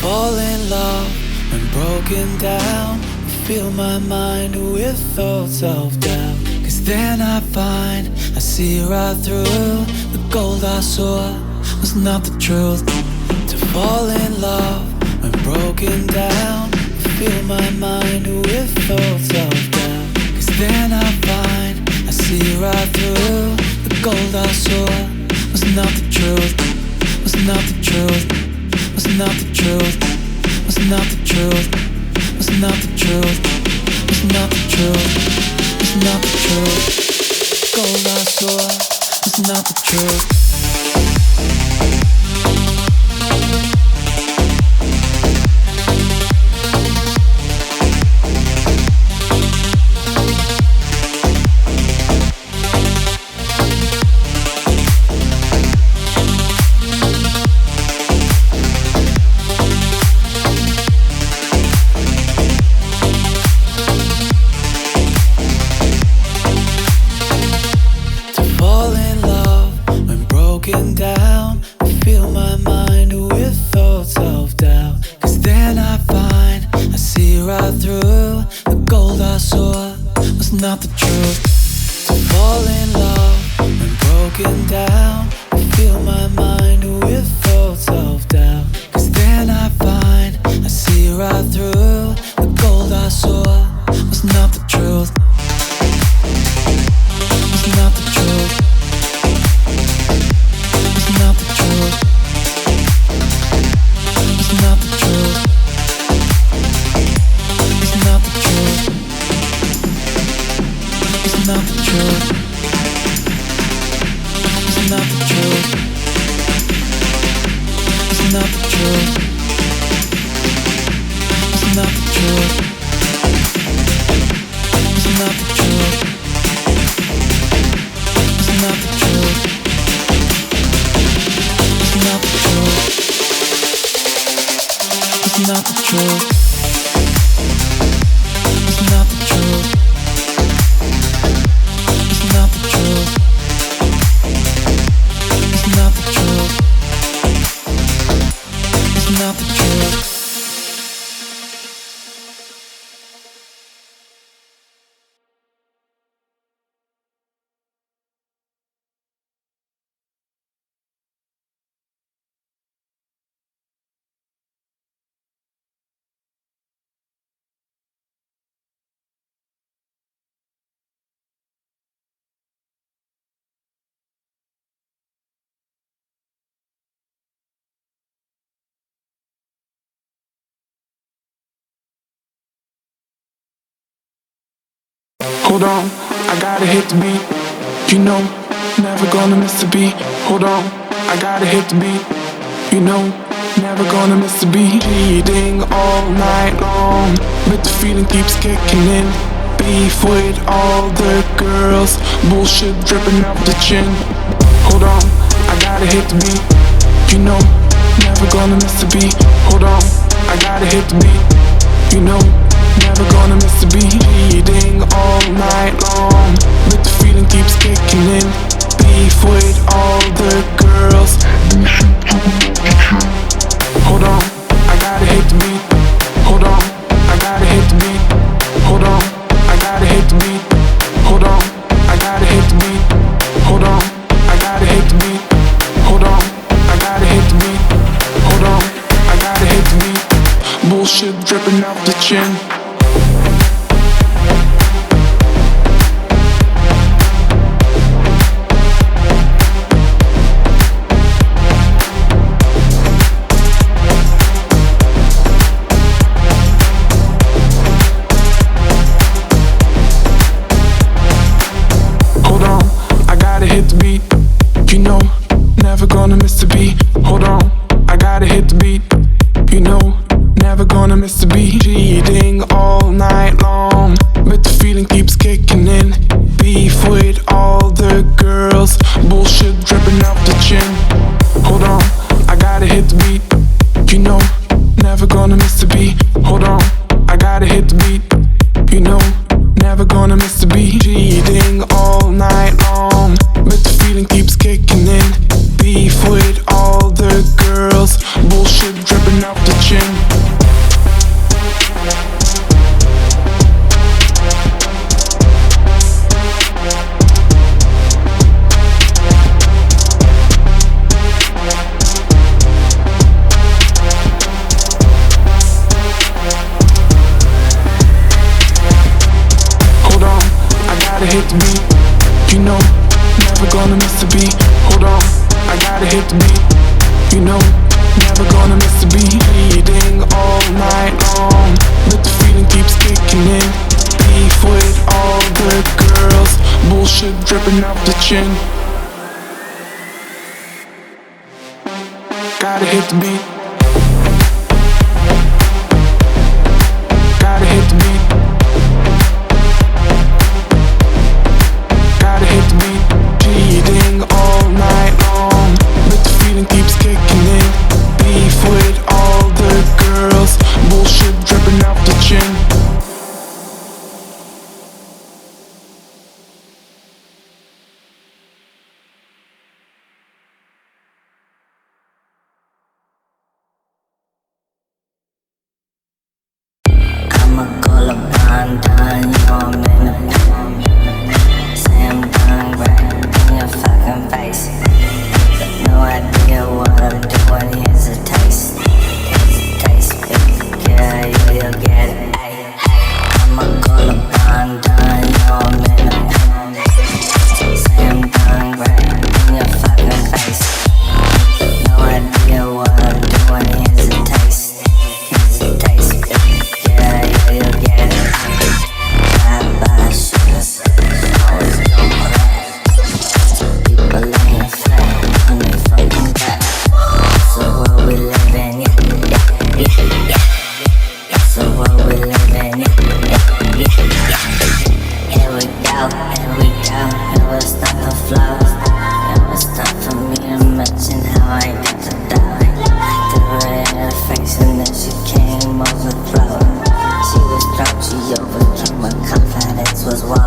fall in love when broken down. Fill my mind with thoughts of doubt. Cause then I find I see right through. The gold I saw was not the truth. To fall in love when broken down. Fill my mind with thoughts of doubt. Cause then I find I see right through. The gold I saw was not the truth. Was not the truth. Was not the truth. Was not the truth. Was not the truth. Was not the truth. Was not the truth. Gold I saw was not the truth. Down, I fill my mind with thoughts of doubt. Cause then I find I see right through. The gold I saw was not the truth. To fall in love when broken down. I fill my mind with thoughts of doubt. Cause then I find I see right through. The gold I saw was not the truth. Was not the truth. Not the truth. It's not the truth. It's not the truth. It's not the truth. It's not the truth. It's not the truth. It's not the truth. It's not the truth. It's not the truth. It's not the truth. It's not the truth. It's not the truth. It's not the truth. It's not the truth. It's not the truth. Hold on, I gotta hit the beat. You know, never gonna miss the beat. Hold on, I gotta hit the beat. You know, never gonna miss the beat. Cheating all night long, but the feeling keeps kicking in. Beef with all the girls, bullshit dripping out the chin. Hold on, I gotta hit the beat. You know, never gonna miss the beat. Hold on, I gotta hit the beat. You know, never gonna miss the beat. Cheating all night long, but the feeling keeps kicking in. Beef with all the girls. Hold on, I gotta hit the beat. Hold on, I gotta hit the beat. Hold on, I gotta hit the beat. Hold on, I gotta hit the beat. Hold on, I gotta hit the beat. Hold on, I gotta hit the beat. Hold on, I gotta hit the beat. Bullshit dripping out the chin. You know, never gonna miss the beat. Hold on, I gotta hit the beat. You know, never gonna miss the beat. Cheating all night long, but the feeling keeps kicking in. Beef with all the girls, bullshit dripping out the chin. Hold on, I gotta hit the beat. You know, never gonna miss the beat. Hold on, I gotta hit the beat. You know, never gonna miss the beat. Cheating all night long, but the feeling keeps kicking in. Beef with all the girls, bullshit dripping out the chin. hit the beat. You know, never gonna miss the beat. Hold on, I gotta hit the beat. You know, never gonna miss the beat. Bleeding all night long, but the feeling keeps kicking in. Beef with all the girls, bullshit dripping out the chin. Gotta hit the beat. Gotta hit the beat. Gotta hit the beat. Bleeding all night long, but the feeling keeps kicking in. Beef with all the girls, bullshit dripping out the chin. I'ma call up done, you know I'm in the pain. Say I'm done, right in your fucking face. Got no idea what I'm doing, here's a taste. Here's a taste, baby girl, you'll get it. Ay, ay. I'ma call up done, you know I'm in the pain. Say I'm done, right in your fucking face. No idea what I'm doing, here's a taste. Here's a taste, baby. Yeah, you'll get it. Bye-bye, sugars. Always don't crack. People laying flat on their fucking back. So what we living, yeah. So what we living, yeah. Here we go. It was not the flow. It was not for me to mention how I got to die. Threw it in her face and then she came overflowing. She was drunk, she overcame, her confidence was wild.